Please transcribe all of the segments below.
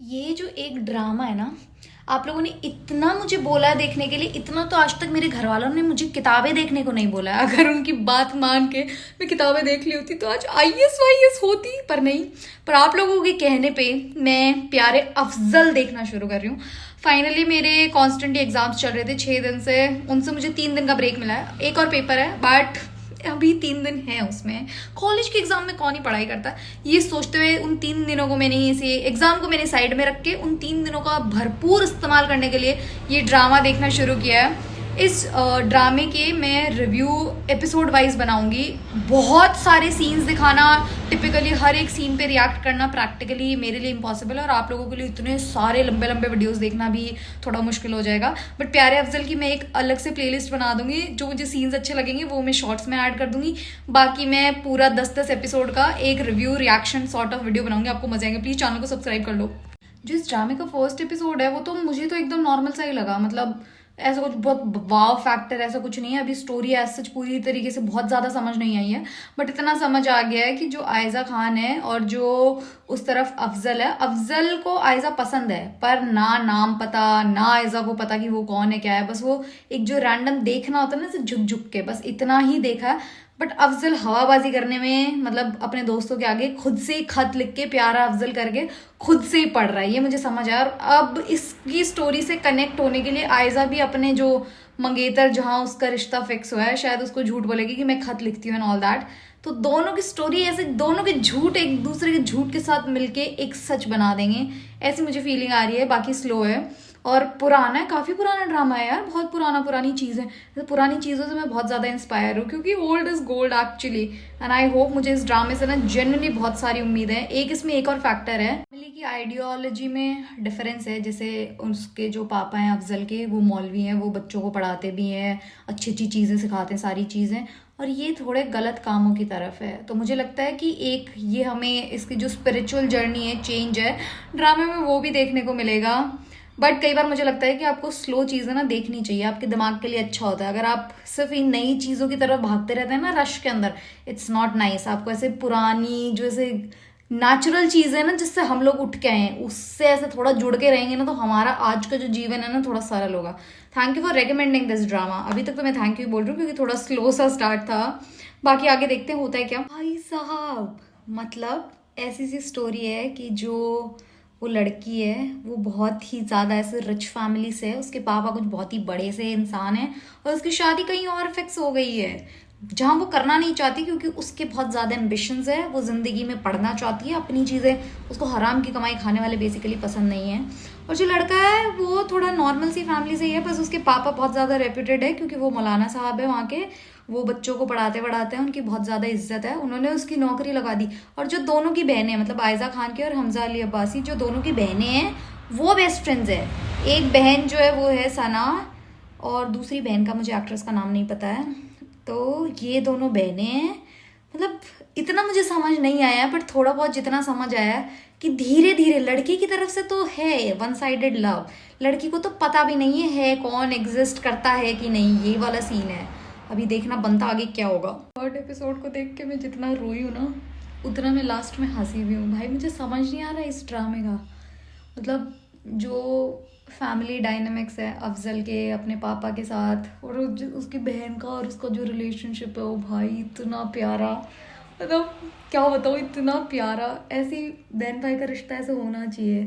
ये जो एक ड्रामा है ना, आप लोगों ने इतना मुझे बोला है देखने के लिए, इतना तो आज तक मेरे घर वालों ने मुझे किताबें देखने को नहीं बोला है। अगर उनकी बात मान के मैं किताबें देख ली होती तो आज आईएएस वाईएएस होती, पर नहीं। पर आप लोगों के कहने पे मैं प्यारे अफजल देखना शुरू कर रही हूँ। फाइनली मेरे कॉन्स्टेंटली एग्जाम्स चल रहे थे 6 दिन से, उनसे मुझे 3 दिन का ब्रेक मिला है। एक और पेपर है बट अभी 3 दिन है उसमें। कॉलेज के एग्जाम में कौन ही पढ़ाई करता है, ये सोचते हुए उन 3 दिनों को मैंने इसे एग्जाम को मैंने साइड में रख के उन 3 दिनों का भरपूर इस्तेमाल करने के लिए ये ड्रामा देखना शुरू किया है। इस ड्रामे के मैं रिव्यू एपिसोड वाइज बनाऊंगी। बहुत सारे सीन्स दिखाना, टिपिकली हर एक सीन पे रिएक्ट करना प्रैक्टिकली मेरे लिए इम्पॉसिबल है, और आप लोगों के लिए इतने सारे लंबे लंबे वीडियोस देखना भी थोड़ा मुश्किल हो जाएगा। बट प्यारे अफजल की मैं एक अलग से प्लेलिस्ट बना दूंगी, जो मुझे सीन्स अच्छे लगेंगे वो मैं शॉर्ट्स में ऐड कर दूंगी। बाकी मैं पूरा 10-10 एपिसोड का एक review reaction sort of video बनाऊंगी, आपको मजा आएंगे। प्लीज चैनल को सब्सक्राइब कर लो। जो इस ड्रामे का फर्स्ट एपिसोड है वो तो मुझे तो एकदम नॉर्मल सा ही लगा, मतलब ऐसा कुछ बहुत वाव फैक्टर ऐसा कुछ नहीं है। अभी स्टोरी एज सच पूरी तरीके से बहुत ज़्यादा समझ नहीं आई है, बट इतना समझ आ गया है कि जो आयजा खान है और जो उस तरफ अफजल है, अफजल को आयजा पसंद है पर ना नाम पता ना आयजा को पता कि वो कौन है क्या है। बस वो एक जो रैंडम देखना होता है ना, झुक झुक के बस इतना ही देखा है। बट अफजल हवाबाजी करने में, मतलब अपने दोस्तों के आगे खुद से ही खत लिख के प्यारा अफजल करके खुद से ही पढ़ रहा है, ये मुझे समझ आया। और अब इसकी स्टोरी से कनेक्ट होने के लिए आयजा भी अपने जो मंगेतर जहाँ उसका रिश्ता फिक्स हुआ है, शायद उसको झूठ बोलेगी कि मैं खत लिखती हूँ एंड ऑल दैट। तो दोनों की स्टोरी ऐसे, दोनों के झूठ एक दूसरे के झूठ के साथ मिलके एक सच बना देंगे, ऐसी मुझे फीलिंग आ रही है। बाकी स्लो है और पुराना है, काफ़ी पुराना ड्रामा है यार, बहुत पुराना, पुरानी चीज़ है। तो पुरानी चीज़ों से मैं बहुत ज़्यादा इंस्पायर हूँ, क्योंकि old is gold actually. And I hope, मुझे इस ड्रामे से ना जेन्युइनली बहुत सारी उम्मीद है। एक इसमें एक और फैक्टर है, फैमिली की आइडियोलॉजी में डिफरेंस है। जैसे उसके जो पापा हैं अफजल के, वो मौलवी हैं, वो बच्चों को पढ़ाते भी हैं, अच्छी अच्छी चीज़ें सिखाते हैं, सारी चीज़ें, और ये थोड़े गलत कामों की तरफ है। तो मुझे लगता है कि एक ये हमें इसकी जो स्पिरिचुअल जर्नी है, चेंज है, ड्रामे में वो भी देखने को मिलेगा। बट कई बार मुझे लगता है कि आपको स्लो चीज़ें ना देखनी चाहिए, आपके दिमाग के लिए अच्छा होता है। अगर आप सिर्फ इन नई चीज़ों की तरफ भागते रहते हैं ना रश के अंदर, इट्स नॉट नाइस। आपको ऐसे पुरानी जो ऐसे नेचुरल चीज़ें ना, जिससे हम लोग उठ के आए हैं, उससे ऐसे थोड़ा जुड़ के रहेंगे ना, तो हमारा आज का जो जीवन है ना थोड़ा सरल होगा। Thank you for recommending this drama. अभी तक तो मैं थैंक यू बोल रही हूँ क्योंकि थोड़ा स्लो सा स्टार्ट था। बाकी आगे देखते हैं होता है क्या। भाई साहब, मतलब ऐसी सी स्टोरी है कि जो वो लड़की है वो बहुत ही ज़्यादा ऐसे रिच फैमिली से है, उसके पापा कुछ बहुत ही बड़े से इंसान हैं, और उसकी शादी कहीं और फिक्स हो गई है जहाँ वो करना नहीं चाहती, क्योंकि उसके बहुत ज़्यादा एम्बिशंस है। वो ज़िंदगी में पढ़ना चाहती है अपनी चीज़ें, उसको हराम की कमाई खाने वाले बेसिकली पसंद नहीं है। और जो लड़का है वो थोड़ा नॉर्मल सी फैमिली से ही है, बस उसके पापा बहुत ज़्यादा रेप्यूटेड है क्योंकि वो मौलाना साहब है वहाँ के, वो बच्चों को पढ़ाते पढ़ाते हैं, उनकी बहुत ज़्यादा इज्जत है, उन्होंने उसकी नौकरी लगा दी। और जो दोनों की बहनें, मतलब आयजा खान की और हमजा अली अब्बासी, जो दोनों की बहनें हैं वो बेस्ट फ्रेंड्स है। एक बहन जो है वो है सना, और दूसरी बहन का मुझे एक्ट्रेस का नाम नहीं पता है। तो ये दोनों बहनें हैं। मतलब इतना मुझे समझ नहीं आया, बट थोड़ा बहुत जितना समझ आया कि धीरे धीरे लड़की की तरफ से तो है वन साइडेड लव, लड़की को तो पता भी नहीं है कौन एग्जिस्ट करता है कि नहीं, ये वाला सीन है। अभी देखना बनता आगे क्या होगा। थर्ड एपिसोड को देख के मैं जितना रोई हूँ ना, उतना मैं लास्ट में हंसी भी हूँ। भाई मुझे समझ नहीं आ रहा इस ड्रामे का, मतलब जो फैमिली डायनामिक्स है अफजल के अपने पापा के साथ, और उसकी बहन का और उसका जो रिलेशनशिप है, वो भाई इतना प्यारा, मतलब क्या बताऊँ, इतना प्यारा। ऐसी बहन भाई का रिश्ता ऐसे होना चाहिए।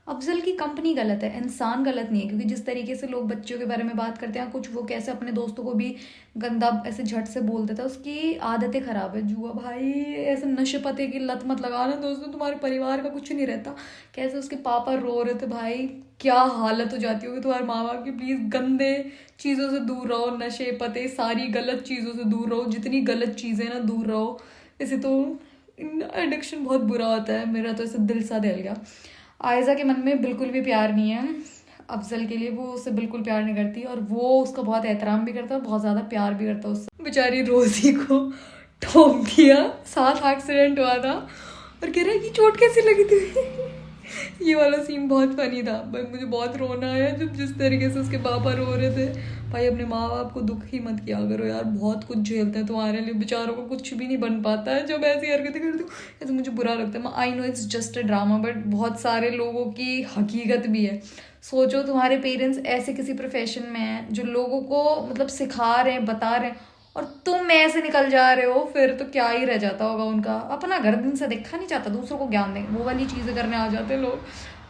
अफजल की कंपनी गलत है, इंसान गलत नहीं है, क्योंकि जिस तरीके से लोग बच्चों के बारे में बात करते हैं कुछ, वो कैसे अपने दोस्तों को भी गंदा ऐसे झट से बोल देता है, उसकी आदतें खराब है। जुआ भाई, ऐसे नशे पते की लत मत लगाना दोस्तों, तुम्हारे परिवार का कुछ नहीं रहता। कैसे उसके पापा रो रहे थे भाई, क्या हालत हो जाती होगी तुम्हारे माँ बाप की। प्लीज़ गंदे चीज़ों से दूर रहो, नशे पते सारी गलत चीज़ों से दूर रहो, जितनी गलत चीज़ें ना दूर रहो। ऐसे तो एडिक्शन बहुत बुरा होता है, मेरा तो ऐसे दिल सा दहल गया। आयजा के मन में बिल्कुल भी प्यार नहीं है अफजल के लिए, वो उससे बिल्कुल प्यार नहीं करती, और वो उसका बहुत एहतराम भी करता है और बहुत ज़्यादा प्यार भी करता है उससे। बेचारी रोजी को ठोक दिया, साथ एक्सीडेंट हुआ था और कह रहा है कि चोट कैसी लगी थी। ये वाला सीन बहुत फनी था भाई, मुझे बहुत रोना आया जब जिस तरीके से उसके पापा रो रहे थे। भाई अपने माँ बाप को दुख ही मत किया करो यार, बहुत कुछ झेलते हैं तुम्हारे लिए, बेचारों को कुछ भी नहीं बन पाता है जब ऐसी हरकतें करते हो। ऐसे मुझे बुरा लगता है। I know it's just a drama, but बहुत सारे लोगों की हकीकत भी है। सोचो तुम्हारे पेरेंट्स ऐसे किसी प्रोफेशन में हैं जो लोगों को मतलब सिखा रहे हैं, बता रहे हैं, और तुम ऐसे निकल जा रहे हो, फिर तो क्या ही रह जाता होगा उनका। अपना घर दिन से देखा नहीं चाहता, दूसरों को ज्ञान दें, वो वाली चीज़ें करने आ जाते हैं लोग।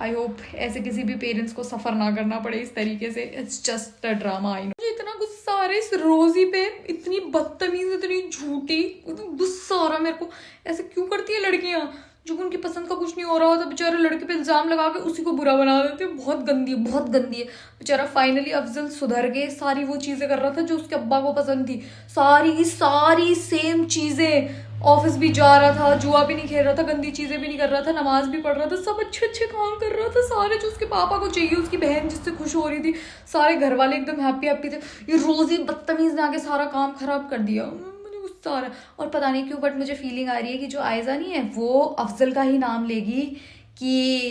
आई होप ऐसे किसी भी पेरेंट्स को सफ़र ना करना पड़े इस तरीके से। It's just a drama. I know मुझे इतना गुस्सा आ रहा है इस रोजी पे, इतनी बदतमीज, इतनी झूठी, गुस्सा आ रहा है मेरे को। ऐसे क्यों करती है लड़कियां? जो उनकी पसंद का कुछ नहीं हो रहा होता, बेचारे लड़के पे इल्जाम लगा के उसी को बुरा बना देते हैं। बहुत गंदी है, बहुत गंदी है। बेचारा फाइनली अफजल सुधर के सारी वो चीजें कर रहा था जो उसके अब्बा को पसंद थी, सारी की सारी सेम चीजें। ऑफिस भी जा रहा था, जुआ भी नहीं खेल रहा था, गंदी चीजें भी नहीं कर रहा था, नमाज भी पढ़ रहा था, सब अच्छे अच्छे काम कर रहा था, सारे जो उसके पापा को चाहिए, उसकी बहन जिससे खुश हो रही थी, सारे घर वाले एकदम हैप्पी हैप्पी थे। ये रोजी बदतमीज ने आके सारा काम खराब कर दिया। गुस्सा आ रहा है। और पता नहीं क्यों बट मुझे फीलिंग आ रही है कि जो आयजा नहीं है वो अफजल का ही नाम लेगी कि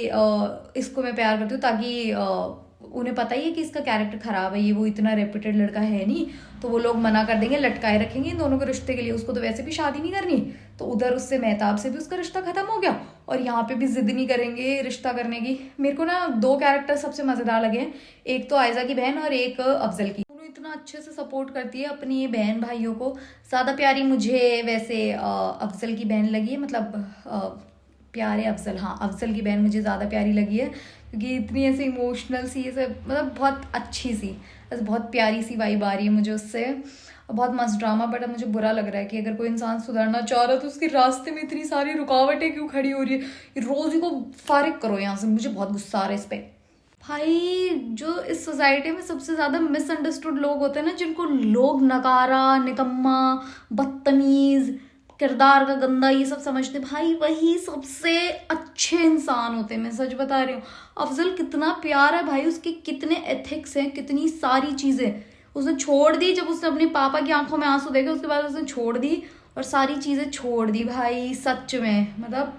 इसको मैं प्यार करती हूँ, ताकि उन्हें पता ही है कि इसका कैरेक्टर खराब है, ये वो इतना रेप्यूटेड लड़का है नहीं, तो वो लोग मना कर देंगे, लटकाए रखेंगे इन दोनों के रिश्ते के लिए। उसको तो वैसे भी शादी नहीं करनी, तो उधर उससे मेहताब से भी उसका रिश्ता खत्म हो गया, और यहाँ पे भी जिद नहीं करेंगे रिश्ता करने की। मेरे को ना दो कैरेक्टर सबसे मजेदार लगे हैं, एक तो आयजा की बहन और एक अफजल की। इतना अच्छे से सपोर्ट करती है अपनी बहन भाइयों को। ज़्यादा प्यारी मुझे वैसे अफजल की बहन लगी है, मतलब प्यारे अफजल, हाँ अफजल की बहन मुझे ज़्यादा प्यारी लगी है, क्योंकि इतनी ऐसे इमोशनल सी, ऐसे मतलब बहुत अच्छी सी, ऐसे बहुत प्यारी सी वाइब आ रही है मुझे उससे। बहुत मस्त ड्रामा। बट अब मुझे बुरा लग रहा है कि अगर कोई इंसान सुधरना चाह रहा है तो उसके रास्ते में इतनी सारी रुकावटें क्यों खड़ी हो रही है। रोज़ ही को फारिग करो यहाँ से, मुझे बहुत गुस्सा आ रहा है इस पर। भाई जो इस सोसाइटी में सबसे ज़्यादा मिसअंडरस्टूड लोग होते हैं ना, जिनको लोग नकारा, निकम्मा, बदतमीज़, किरदार का गंदा ये सब समझते, भाई वही सबसे अच्छे इंसान होते हैं। मैं सच बता रही हूँ। अफजल कितना प्यार है भाई, उसके कितने एथिक्स हैं, कितनी सारी चीज़ें उसने छोड़ दी। जब उसने अपने पापा की आंखों में आंसू देखे उसके बाद उसने छोड़ दी, और सारी चीज़ें छोड़ दी भाई, सच में। मतलब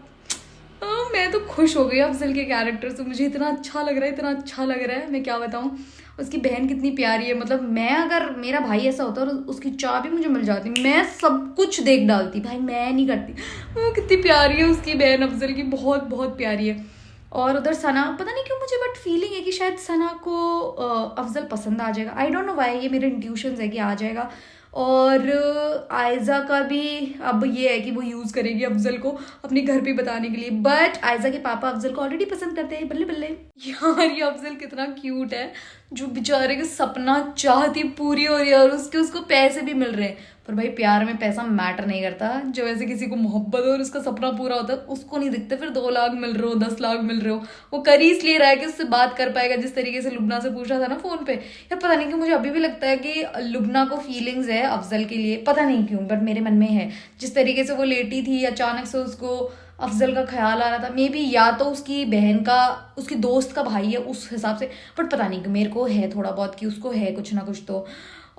मैं तो खुश हो गई अफजल के कैरेक्टर से, मुझे इतना अच्छा लग रहा है, इतना अच्छा लग रहा है, मैं क्या बताऊँ। उसकी बहन कितनी प्यारी है, मतलब मैं अगर मेरा भाई ऐसा होता और उसकी चाह भी मुझे मिल जाती, मैं सब कुछ देख डालती भाई, मैं नहीं करती। वो कितनी प्यारी है उसकी बहन अफजल की, बहुत बहुत प्यारी है। और उधर सना, पता नहीं क्यों मुझे बट फीलिंग है कि शायद सना को अफजल पसंद आ जाएगा। आई डोंट नो व्हाई, ये मेरे इंट्यूशंस है कि आ जाएगा। और आयजा का भी अब ये है कि वो यूज़ करेगी अफजल को अपने घर पे बताने के लिए, बट आयजा के पापा अफजल को ऑलरेडी पसंद करते हैं। बल्ले बल्ले यार, ये अफजल कितना क्यूट है, जो बेचारे के सपना चाहती पूरी हो रही है और उसके उसको पैसे भी मिल रहे हैं। पर भाई प्यार में पैसा मैटर नहीं करता। जो ऐसे किसी को मोहब्बत हो और उसका सपना पूरा होता है, उसको नहीं दिखते फिर 2 लाख मिल रहे हो, 10 लाख मिल रहे हो। वो कर ही इसलिए रहा है कि उससे बात कर पाएगा, जिस तरीके से लुबना से पूछ रहा था ना फोन पे। यार पता नहीं क्यों मुझे अभी भी लगता है कि लुबना को फीलिंग्स है अफजल के लिए, पता नहीं क्यों बट मेरे मन में है। जिस तरीके से वो लेटी थी, अचानक से उसको अफजल का ख्याल आ रहा था, मे बी या तो उसकी बहन का, उसकी दोस्त का भाई है उस हिसाब से, बट पता नहीं क्यों मेरे को है थोड़ा बहुत कि उसको है कुछ ना कुछ तो।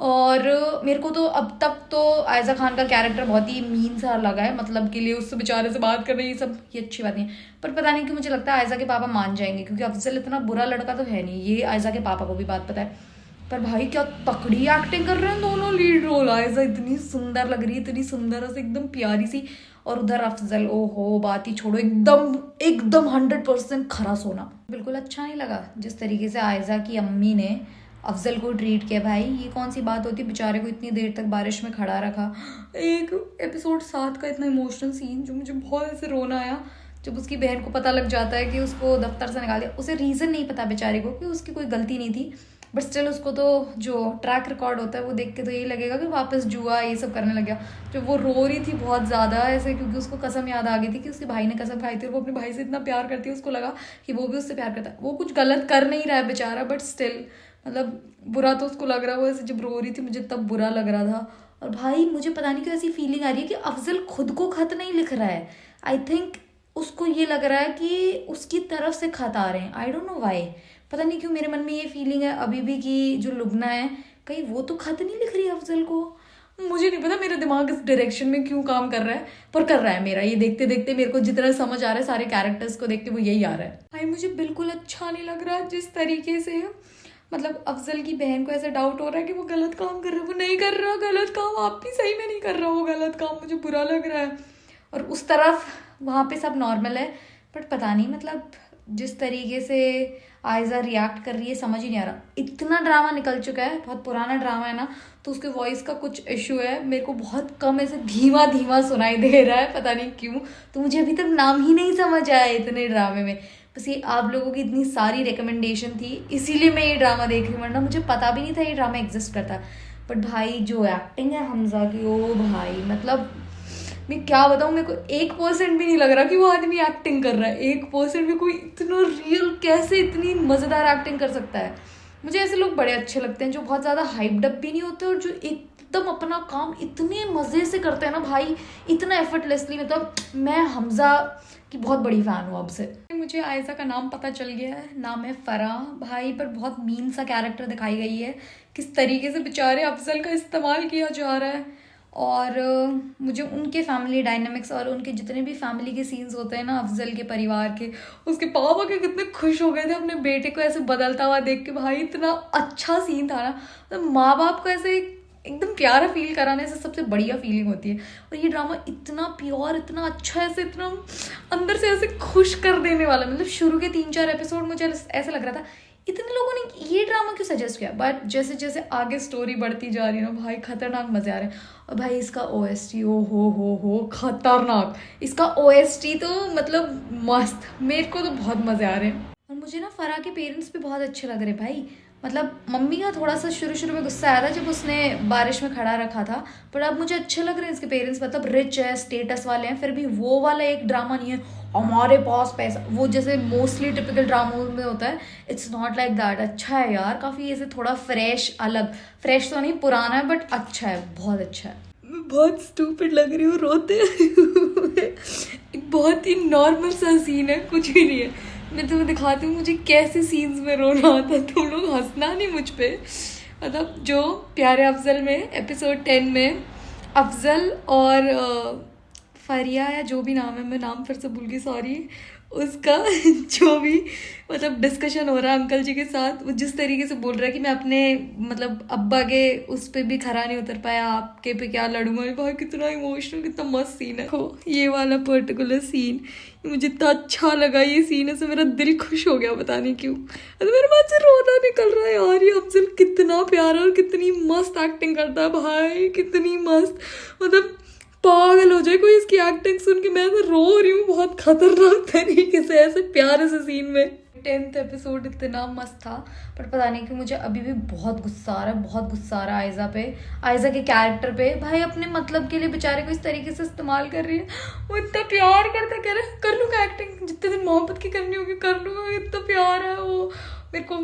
और मेरे को तो अब तक तो आयजा खान का कैरेक्टर बहुत ही मीन सा लगा है, मतलब के लिए उससे बेचारे से बात करना ये सब ये अच्छी बात नहीं है। पर पता नहीं क्यों मुझे लगता है आयजा के पापा मान जाएंगे, क्योंकि अफजल इतना बुरा लड़का तो है नहीं, ये आयजा के पापा को भी बात पता है। पर भाई क्या तकड़ी एक्टिंग कर रहे हैं दोनों लीड रोल। आयजा इतनी सुंदर लग रही है, इतनी सुंदर से एकदम प्यारी सी, और उधर अफजल, ओहो बात ही छोड़ो, एकदम एकदम 100% खरा सोना। बिल्कुल अच्छा नहीं लगा जिस तरीके से आयजा की अम्मी ने अफजल को ट्रीट किया। भाई ये कौन सी बात होती है, बेचारे को इतनी देर तक बारिश में खड़ा रखा। एक एपिसोड 7 का इतना इमोशनल सीन जो मुझे बहुत ऐसे रोना आया, जब उसकी बहन को पता लग जाता है कि उसको दफ्तर से निकाल दिया। उसे रीज़न नहीं पता बेचारे को कि उसकी कोई गलती नहीं थी, बट स्टिल उसको तो जो ट्रैक रिकॉर्ड होता है वो देख के तो यही लगेगा कि वापस जुआ ये सब करने लग गया। जब वो रो रही थी बहुत ज़्यादा ऐसे, क्योंकि उसको कसम याद आ गई थी कि उसके भाई ने कसम खाई थी, और वो अपने भाई से इतना प्यार करती है, उसको लगा कि वो भी उससे प्यार करता है। वो कुछ गलत कर नहीं रहा है बेचारा, बट स्टिल मतलब बुरा तो उसको लग रहा है। वो ऐसे जब रो रही थी मुझे तब बुरा लग रहा था। और भाई मुझे पता नहीं क्यों ऐसी फीलिंग आ रही है कि अफजल खुद को खत नहीं लिख रहा है। आई थिंक उसको ये लग रहा है कि उसकी तरफ से खत आ रहे हैं। आई डोंट नो व्हाई, पता नहीं क्यों मेरे मन में ये फीलिंग है अभी भी कि जो लुबना है कहीं वो तो खत नहीं लिख रही है अफजल को। मुझे नहीं पता मेरा दिमाग इस डायरेक्शन में क्यों काम कर रहा है, पर कर रहा है मेरा। ये देखते देखते मेरे को जितना समझ आ रहा है सारे कैरेक्टर्स को देख के वो यही आ रहा है। भाई मुझे बिल्कुल अच्छा नहीं लग रहा जिस तरीके से मतलब अफजल की बहन को ऐसा डाउट हो रहा है कि वो गलत काम कर रहा है। वो नहीं कर रहा गलत काम, आप भी सही में नहीं कर रहा वो गलत काम, मुझे बुरा लग रहा है। और उस तरफ वहाँ पे सब नॉर्मल है, बट पता नहीं मतलब जिस तरीके से आयजा रिएक्ट कर रही है समझ ही नहीं आ रहा। इतना ड्रामा निकल चुका है, बहुत पुराना ड्रामा है ना, तो उसके वॉइस का कुछ इशू है। मेरे को बहुत कम ऐसे धीमा धीमा सुनाई दे रहा है, पता नहीं क्यों। तो मुझे अभी तक नाम ही नहीं समझ आया इतने ड्रामे में। बस ये आप लोगों की इतनी सारी रिकमेंडेशन थी इसीलिए मैं ये ड्रामा देख रही हूँ, वरना मुझे पता भी नहीं था ये ड्रामा एग्जिस्ट करता। बट भाई जो एक्टिंग है हमजा की, ओ भाई मतलब मैं क्या बताऊँ, मेरे को 1% भी नहीं लग रहा कि वो आदमी एक्टिंग कर रहा है। 1% भी कोई इतना रियल कैसे इतनी मज़ेदार एक्टिंग कर सकता है। मुझे ऐसे लोग बड़े अच्छे लगते हैं जो बहुत ज़्यादा हाइप्ड अप भी नहीं होते और जो एकदम अपना काम इतने मज़े से करते हैं ना भाई, इतना एफर्टलेसली। मतलब मैं हमजा की बहुत बड़ी फ़ैन हूँ अब से। मुझे आयजा का नाम पता चल गया है, नाम है फराह भाई, पर बहुत मीन सा कैरेक्टर दिखाई गई है, किस तरीके से बेचारे अफजल का इस्तेमाल किया जा रहा है। और मुझे उनके फैमिली डायनामिक्स और उनके जितने भी फैमिली के सीन्स होते हैं ना अफजल के परिवार के, उसके पापा के कितने खुश हो गए थे अपने बेटे को ऐसे बदलता हुआ देख के। भाई इतना अच्छा सीन था ना, तो माँ बाप को ऐसे एकदम प्यारा फील कराने से सबसे बढ़िया फीलिंग होती है। और ये ड्रामा इतना प्योर, इतना अच्छा, ऐसे इतना अंदर से ऐसे खुश कर देने वाला। मतलब शुरू के 3-4 एपिसोड मुझे ऐसा लग रहा था इतने लोगों ने ये ड्रामा क्यों सजेस्ट किया, बट जैसे जैसे आगे स्टोरी बढ़ती जा रही है ना भाई खतरनाक मजे आ रहे हैं। और भाई इसका OST ओ हो खतरनाक, इसका OST तो मतलब मस्त, मेरे को तो बहुत मजे आ रहे हैं। और मुझे ना फराह के पेरेंट्स भी बहुत अच्छे लग रहे भाई। मतलब मम्मी का थोड़ा सा शुरू में गुस्सा आया था जब उसने बारिश में खड़ा रखा था, पर अब मुझे अच्छे लग रहे हैं इसके पेरेंट्स। मतलब रिच है, स्टेटस वाले हैं, फिर भी वो वाला एक ड्रामा नहीं है हमारे पास पैसा, वो जैसे मोस्टली टिपिकल ड्रामों में होता है। It's not like that. अच्छा है यार, काफ़ी ऐसे थोड़ा फ्रेश, अलग फ्रेश तो नहीं पुराना है, बट अच्छा है, बहुत अच्छा है। मैं बहुत स्टूपिड लग रही हूँ रोते एक बहुत ही नॉर्मल सा सीन है, कुछ भी नहीं है। मैं तुम्हें दिखाती हूँ मुझे कैसे सीन्स में रोना आता है, तुम लोग हंसना नहीं मुझ पे। मतलब जो प्यारे अफजल में एपिसोड 10 में अफजल और फरिया या जो भी नाम है, मैं नाम फिर से भूल गई सॉरी, उसका जो भी मतलब डिस्कशन हो रहा है अंकल जी के साथ, वो जिस तरीके से बोल रहा है कि मैं अपने मतलब अब्बा के उस पर भी खरा नहीं उतर पाया, आपके पे क्या लड़ूंगा। भाई कितना इमोशनल, कितना मस्त सीन है ये वाला पर्टिकुलर सीन। मुझे इतना अच्छा लगा ये सीन, ऐसे मेरा दिल खुश हो गया, पता नहीं क्यों। तो मेरे पास से रोना निकल रहा है यार। ये अफजल कितना प्यारा और कितनी मस्त एक्टिंग करता है भाई, कितनी मस्त, मतलब पागल हो जाए कोई इसकी एक्टिंग सुन के। मैं तो रो रही हूँ बहुत खतरनाक तरीके से ऐसे प्यारे से सीन में। 10th एपिसोड इतना मस्त था, पर पता नहीं कि मुझे अभी भी बहुत गुस्सा आ रहा है, बहुत गुस्सा आ रहा है आयजा पे, आयजा के कैरेक्टर पे। भाई अपने मतलब के लिए बेचारे को इस तरीके से इस्तेमाल कर रही है। वो इतना प्यार करता, कह रहा है कर लूँगा एक्टिंग, जितने दिन मोहब्बत की करनी होगी कर लूँगा, इतना प्यार है वो। मेरे को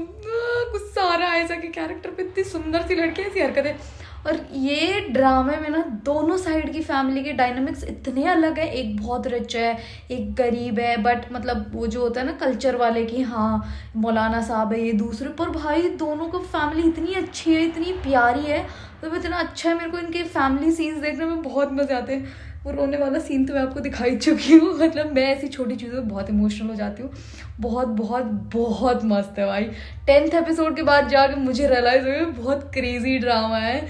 गुस्सा आ रहा है आयजा के कैरेक्टर पे, इतनी सुंदर सी लड़की, ऐसी हरकतें। और ये ड्रामे में ना दोनों साइड की फैमिली के डायनामिक्स इतने अलग है। एक बहुत रिच है, एक गरीब है, बट मतलब वो जो होता है ना कल्चर वाले की, हाँ मौलाना साहब है ये दूसरे, पर भाई दोनों का फैमिली इतनी अच्छी है, इतनी प्यारी है, तो इतना अच्छा है। मेरे को इनके फैमिली सीन्स देखने में बहुत मजे आते हैं। वो रोने वाला सीन तो मैं आपको दिखाई चुकी हूँ। मतलब मैं ऐसी छोटी चीज़ों में बहुत इमोशनल हो जाती हूँ। बहुत बहुत बहुत मस्त है भाई। 10th एपिसोड के बाद जाके मुझे रियलाइज हो गया बहुत क्रेजी ड्रामा है।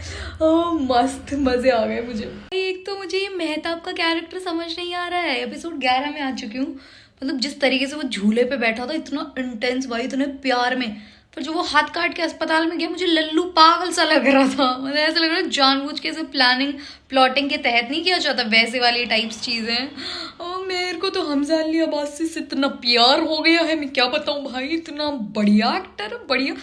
मस्त मज़े आ गए मुझे। एक तो मुझे ये मेहताब का कैरेक्टर समझ नहीं आ रहा है, एपिसोड 11 में आ चुकी हूँ। मतलब जिस तरीके से वो झूले पे बैठा था इतना इंटेंस भाई, इतने प्यार में, पर जो वो हाथ काट के अस्पताल में गया मुझे लल्लू पागल सा लग रहा था। मतलब ऐसा लग रहा है जानबूझ के प्लानिंग प्लॉटिंग के तहत नहीं किया जाता, वैसे वाली टाइप्स चीज़ें। और मेरे को तो हमजा अली अब्बासी से इतना प्यार हो गया है, मैं क्या बताऊँ भाई, इतना बढ़िया एक्टर है, बढ़िया।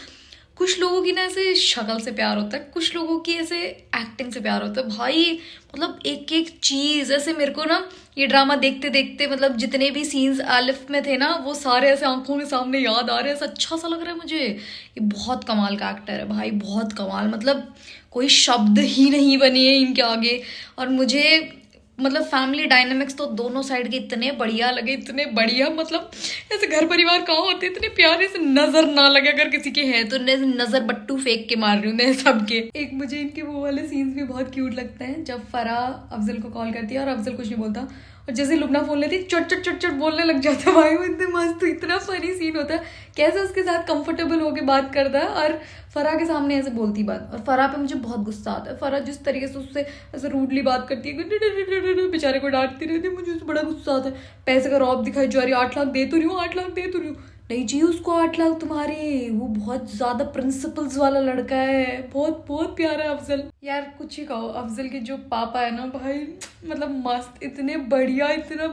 कुछ लोगों की ना ऐसे शक्ल से प्यार होता है, कुछ लोगों की ऐसे एक्टिंग से प्यार होता है भाई। मतलब एक एक चीज़ ऐसे मेरे को ना ये ड्रामा देखते देखते मतलब जितने भी सीन्स आलिफ में थे ना वो सारे ऐसे आंखों के सामने याद आ रहे हैं। ऐसा अच्छा सा लग रहा है मुझे। ये बहुत कमाल का एक्टर है भाई, बहुत कमाल, मतलब कोई शब्द ही नहीं बने हैं इनके आगे। और मुझे मतलब फैमिली डायनामिक्स तो दोनों साइड के इतने बढ़िया लगे, इतने बढ़िया, मतलब ऐसे घर परिवार कहाँ होते इतने प्यारे से, नजर ना लगे अगर किसी के है तो नजर बट्टू फेंक के मार रही हूँ मैं सबके। एक मुझे इनके वो वाले सीन्स भी बहुत क्यूट लगते हैं जब फराह अफजल को कॉल करती है और अफजल कुछ नहीं बोलता और जैसे लुबना फोन लेती चट चट चट चट बोलने लग जाता है। भाई वो इतने मस्त, इतना फनी सीन होता है, कैसे उसके साथ कंफर्टेबल होके बात करता है और फराह के सामने ऐसे बोलती बात। और फराह पे मुझे बहुत गुस्सा आता है, फराह जिस तरीके से उससे ऐसे रूडली बात करती है, बेचारे को डांटती रहती है, मुझे उससे बड़ा गुस्सा आता है। पैसे का रौब दिखाई जा रही है, 8 लाख दे तो रही हूँ, 8 लाख दे तो रही हूँ, नहीं चाहिए उसको 8 लाख तुम्हारे, वो बहुत ज्यादा प्रिंसिपल्स वाला लड़का है, बहुत बहुत प्यारा है अफजल। यार कुछ ही कहो, अफजल के जो पापा है ना भाई, मतलब मस्त, इतना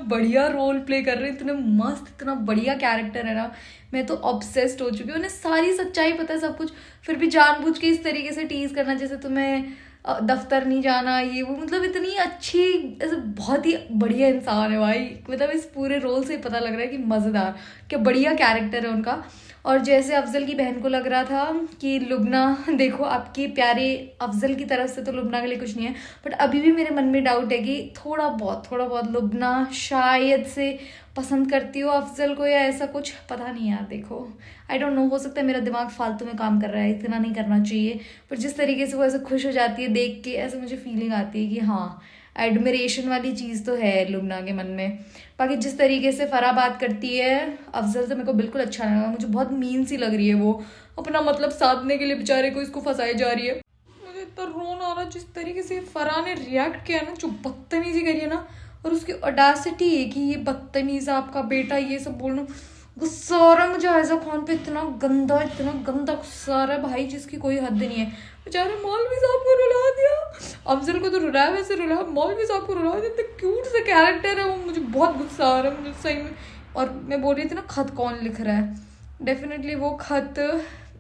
बढ़िया रोल प्ले कर रहे हैं, इतने मस्त, इतना बढ़िया कैरेक्टर है ना, मैं तो ऑब्सेस्ड हो चुकी हूँ। उन्हें सारी सच्चाई पता है, सब कुछ, फिर भी जानबूझ के इस तरीके से टीज करना, जैसे तुम्हें दफ्तर नहीं जाना, ये वो, मतलब इतनी अच्छी, ऐसे बहुत ही बढ़िया इंसान है भाई। मतलब इस पूरे रोल से पता लग रहा है कि मज़ेदार, क्या बढ़िया कैरेक्टर है उनका। और जैसे अफजल की बहन को लग रहा था कि लुबना, देखो आपकी प्यारे अफजल की तरफ से तो लुबना के लिए कुछ नहीं है, बट अभी भी मेरे मन में डाउट है कि थोड़ा बहुत लुबना शायद से पसंद करती हो अफजल को या ऐसा कुछ, पता नहीं यार। देखो आई डोंट नो, हो सकता है मेरा दिमाग फालतू में काम कर रहा है, इतना नहीं करना चाहिए, पर जिस तरीके से वो ऐसे खुश हो जाती है देख के, ऐसे मुझे फीलिंग आती है कि हाँ, एडमिरेशन वाली चीज़ तो है लुबना के मन में। बाकी जिस तरीके से फराह बात करती है अफजल से, मेरे को बिल्कुल अच्छा नहीं लगा, मुझे बहुत मीन सी लग रही है वो, अपना मतलब साधने के लिए बेचारे को इसको फंसाई जा रही है। मुझे इतना रोना आ रहा जिस तरीके से फराह ने रिएक्ट किया ना, जो बदतमीजी करी है ना, और उसकी ऑडेसिटी है कि ये बदतमीज आपका बेटा, ये सब बोलना, गुस्सा आ रहा है मुझे आयजा खान पे, इतना गंदा गुस्सा आ रहा है भाई, जिसकी कोई हद नहीं है। बेचारे मौलवी साहब को रुला दिया, अफजल को तो रुलाया, वैसे रुलाया, मौलवी साहब को रुला दिया, इतना क्यूट सा कैरेक्टर है वो, मुझे बहुत गुस्सा आ रहा है मुझे सही में। और मैं बोल रही थी ना, खत कौन लिख रहा है, डेफिनेटली वो खत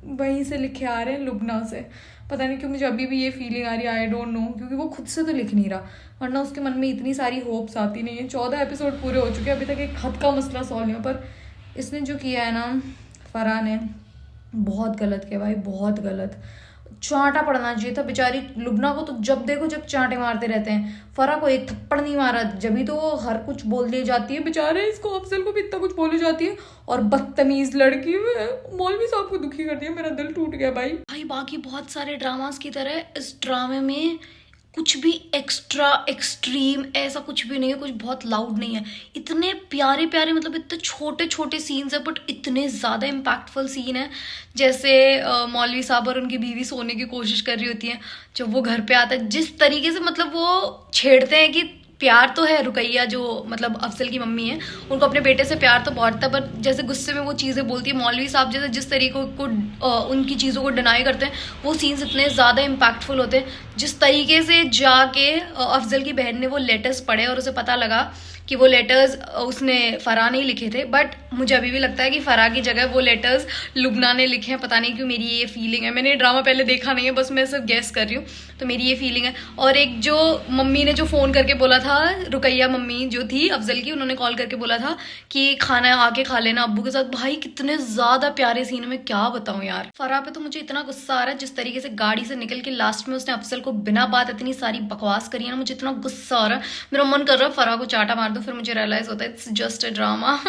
वहीं से लिखे आ रहे हैं, लुबना से। पता नहीं क्यों मुझे अभी भी ये फीलिंग आ रही है, आई डोंट नो, क्योंकि वो खुद से तो लिख नहीं रहा, वरना उसके मन में इतनी सारी होप्स आती नहीं है। 14 एपिसोड पूरे हो चुके हैं, अभी तक एक खत का मसला सॉल्व नहीं हुआ, पर इसने जो किया है ना फराह ने, बहुत गलत किया भाई, बहुत गलत। चांटा पड़ना चाहिए था बेचारी लुबना को, तो जब देखो जब चांटे मारते रहते हैं। फराह को एक थप्पड़ नहीं मारा, जब भी तो वो हर कुछ बोल दी जाती है, बेचारे इसको अफजल को भी इतना कुछ बोली जाती है, और बदतमीज लड़की मौलवी साहब को दुखी कर दिया, मेरा दिल टूट गया भाई। बाकी बहुत सारे ड्रामास की तरह इस ड्रामे में कुछ भी एक्स्ट्रा एक्सट्रीम ऐसा कुछ भी नहीं है, कुछ बहुत लाउड नहीं है, इतने प्यारे प्यारे, मतलब इतने छोटे छोटे सीन्स है बट इतने ज़्यादा इम्पैक्टफुल सीन है। जैसे मौलवी साहब और उनकी बीवी सोने की कोशिश कर रही होती है, जब वो घर पे आता है, जिस तरीके से मतलब वो छेड़ते हैं कि प्यार तो है, रुकैया जो मतलब अफजल की मम्मी है, उनको अपने बेटे से प्यार तो बहुत था, पर जैसे गुस्से में वो चीज़ें बोलती है, मौलवी साहब जैसे जिस तरीके को उनकी चीज़ों को डिनाई करते हैं, वो सीन्स इतने ज़्यादा इम्पैक्टफुल होते हैं। जिस तरीके से जाके अफजल की बहन ने वो लेटर्स पढ़े और उसे पता लगा कि वो लेटर्स उसने फराह नहीं लिखे थे, बट मुझे अभी भी लगता है कि फराह की जगह वो लेटर्स लुबना ने लिखे हैं। पता नहीं क्यों, मेरी ये फीलिंग है, मैंने ड्रामा पहले देखा नहीं है, बस मैं सिर्फ गेस कर रही हूँ, तो मेरी ये फीलिंग है। और एक जो मम्मी ने जो फ़ोन करके बोला था, रुकैया मम्मी जो थी अफजल की, उन्होंने कॉल करके बोला था कि खाना आके खा लेना अब्बू के साथ, भाई कितने ज़्यादा प्यारे सीन है, मैं क्या बताऊँ यार। फराह पे तो मुझे इतना गुस्सा आ रहा है, जिस तरीके से गाड़ी से निकल के लास्ट में उसने अफजल को बिना बात इतनी सारी बकवास करी है ना, मुझे इतना गुस्सा आ रहा है, मेरा मन कर रहा है फराह को चाटा मार दो, फिर मुझे रियलाइज होता है इट्स जस्ट अ ड्रामा।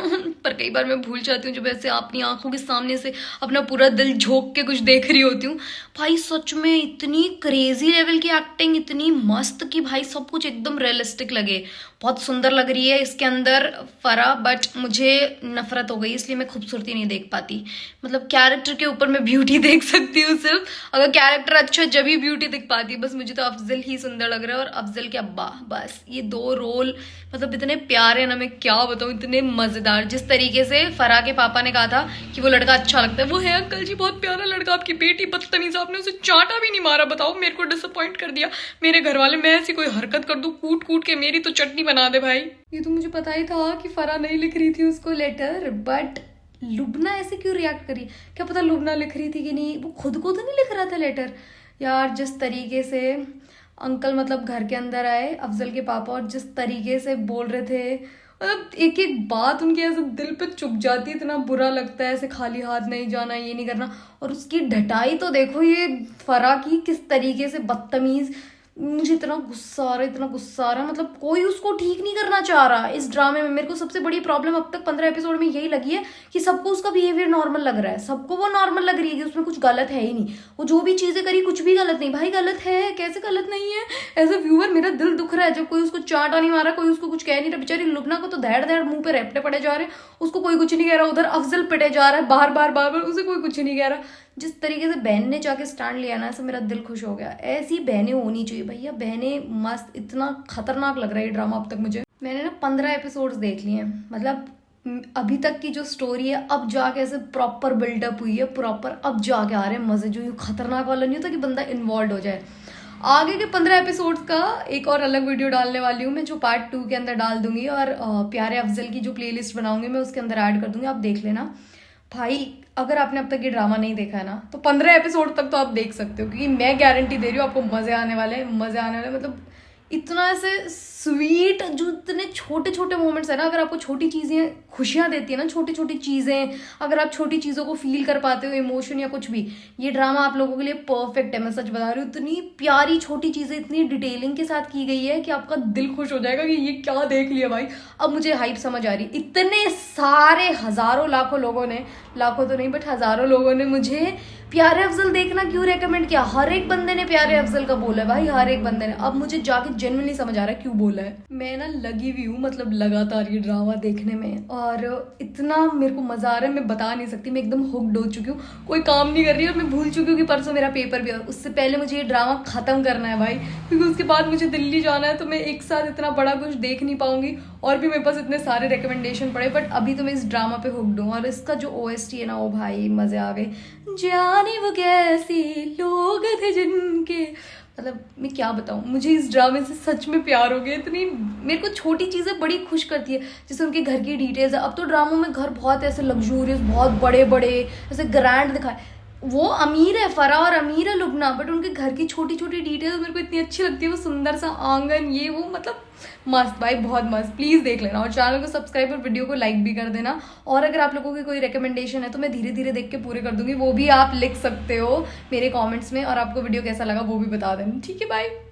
पर कई बार मैं भूल जाती हूँ, जब ऐसे अपनी आंखों के सामने से अपना पूरा दिल झोंक के कुछ देख रही होती हूँ। भाई सच में इतनी क्रेजी लेवल की एक्टिंग, इतनी मस्त कि भाई सब कुछ एकदम रियलिस्टिक लगे, बहुत सुंदर लग रही है इसके अंदर फराह, बट मुझे नफरत हो गई, इसलिए मैं खूबसूरती नहीं देख पाती। मतलब कैरेक्टर के ऊपर मैं ब्यूटी देख सकती हूँ सिर्फ, अगर कैरेक्टर अच्छा जब ही ब्यूटी दिख पाती है। बस मुझे तो अफजल ही सुंदर लग रहा है और अफजल के अब्बा, बस ये 2 रोल मतलब इतने प्यारे ना, मैं क्या बताऊँ, इतने मजेदार। जिस तरीके से फराह के पापा ने कहा था कि वो लड़का अच्छा लगता है, वो है अंकल जी बहुत प्यारा लड़का, आपकी बेटी बदतमीज, आपने उसे चांटा भी नहीं मारा, बताओ मेरे को डिसअपॉइंट कर दिया मेरे घर वाले, मैं ऐसी कोई हरकत कर दूं कूट कूट के मेरी तो चटनी बना दे भाई। ये तो मुझे पता ही था कि फराह नहीं लिख रही थी उसको लेटर, बट लुबना ऐसे क्यों रिएक्ट करी, क्या पता लुबना लिख रही थी कि नहीं, वो खुद को तो नहीं लिख रहा था लेटर यार। जिस तरीके से अंकल मतलब घर के अंदर आए अफजल के पापा, और जिस तरीके से बोल रहे थे, मतलब एक एक बात उनके ऐसे दिल पे चुभ जाती है, इतना बुरा लगता है, ऐसे खाली हाथ नहीं जाना, ये नहीं करना। और उसकी ढटाई तो देखो ये फराह की, किस तरीके से बदतमीज, मुझे इतना गुस्सा आ रहा है, इतना गुस्सा आ रहा है, मतलब कोई उसको ठीक नहीं करना चाह रहा इस ड्रामे में। मेरे को सबसे बड़ी प्रॉब्लम अब तक 15 एपिसोड में यही लगी है कि सबको उसका बिहेवियर नॉर्मल लग रहा है, सबको वो नॉर्मल लग रही है कि उसमें कुछ गलत है ही नहीं। वो जो भी चीजें करी कुछ भी गलत नहीं, भाई गलत है, कैसे गलत नहीं है? एज अ व्यूअर मेरा दिल दुख रहा है जब कोई उसको चांटा नहीं मारा, कोई उसको कुछ कह नहीं रहा। बेचारी लुबना को तो धैड़ धैड़ मुंह पे रेपटे पड़े जा रहे हैं, उसको कोई कुछ नहीं कह रहा। उधर अफजल पिटे जा रहा है बार बार बार बार, उसे कोई कुछ नहीं कह रहा। जिस तरीके से बहन ने जाके स्टैंड लिया ना, ऐसा मेरा दिल खुश हो गया। ऐसी बहनें होनी चाहिए भैया, बहनें मस्त। इतना खतरनाक लग रहा है ये ड्रामा अब तक मुझे। मैंने ना 15 एपिसोड्स देख लिए हैं, मतलब अभी तक की जो स्टोरी है अब जाके ऐसे प्रॉपर बिल्डअप हुई है, प्रॉपर अब जाके आ रहे हैं मजे। जो यूँ खतरनाक वाला नहीं होता कि बंदा इन्वॉल्व हो जाए। आगे के 15 एपिसोड्स का एक और अलग वीडियो डालने वाली हूँ मैं, जो पार्ट 2 के अंदर डाल दूंगी, और प्यारे अफजल की जो प्लेलिस्ट बनाऊंगी मैं उसके अंदर ऐड कर दूंगी, आप देख लेना भाई। अगर आपने अब तक ये ड्रामा नहीं देखा है ना, तो 15 एपिसोड तक तो आप देख सकते हो, क्योंकि मैं गारंटी दे रही हूँ आपको मजे आने वाले हैं, मजे आने वाले। मतलब इतना ऐसे स्वीट, जो इतने छोटे छोटे मोमेंट्स है ना, अगर आपको छोटी चीजें खुशियां देती है ना, छोटी छोटी चीजें, अगर आप छोटी चीजों को फील कर पाते हो, इमोशन या कुछ भी, ये ड्रामा आप लोगों के लिए परफेक्ट है। मैं सच बता रही हूँ, इतनी प्यारी छोटी चीजें इतनी डिटेलिंग के साथ की गई है कि आपका दिल खुश हो जाएगा कि ये क्या देख लिया भाई। अब मुझे हाइप समझ आ रही। इतने सारे हजारों लाखों लोगों ने, लाखों तो नहीं बट हजारों लोगों ने मुझे प्यारे अफजल देखना क्यों रेकमेंड किया। हर एक बंदे ने प्यारे अफजल का बोला है भाई, हर एक बंदे ने। अब मुझे जाके जेन्युइनली समझ आ रहा है क्यों बोला है। मैं ना लगी हुई हूँ, मतलब लगातार ये ड्रामा देखने में, और इतना मेरे को मजा आ रहा है मैं बता नहीं सकती। मैं एकदम हुक्ड हो चुकी हूँ, कोई काम नहीं कर रही और मैं भूल चुकी हूँ कि परसों मेरा पेपर भी है, और उससे पहले मुझे ये ड्रामा खत्म करना है भाई, क्योंकि उसके बाद मुझे दिल्ली जाना है। तो मैं एक साथ इतना बड़ा कुछ देख नहीं पाऊंगी, और भी मेरे पास इतने सारे रिकमेंडेशन पड़े, बट अभी तो मैं इस ड्रामा पे हुक्ड हूँ। और इसका जो OST है ना, ओ भाई मजे आ गए। जाने वो कैसे लोग थे जिनके, मतलब मैं क्या बताऊँ, मुझे इस ड्रामे से सच में प्यार हो गया। इतनी मेरे को छोटी चीज़ें बड़ी खुश करती है, जैसे उनके घर की डिटेल्स है। अब तो ड्रामों में घर बहुत ऐसे लग्जूरियस, बहुत बड़े बड़े ऐसे ग्रैंड दिखाए। वो अमीर है फरा और अमीर है लुबना, बट उनके घर की छोटी छोटी डिटेल्स मेरे को इतनी अच्छी लगती है। वो सुंदर सा आंगन, ये वो, मतलब मस्त भाई, बहुत मस्त। प्लीज़ देख लेना, और चैनल को सब्सक्राइब और वीडियो को लाइक भी कर देना। और अगर आप लोगों की कोई रिकमेंडेशन है तो मैं धीरे धीरे देख के पूरे कर दूंगी, वो भी आप लिख सकते हो मेरे कमेंट्स में, और आपको वीडियो कैसा लगा वो भी बता देना। ठीक है, बाय।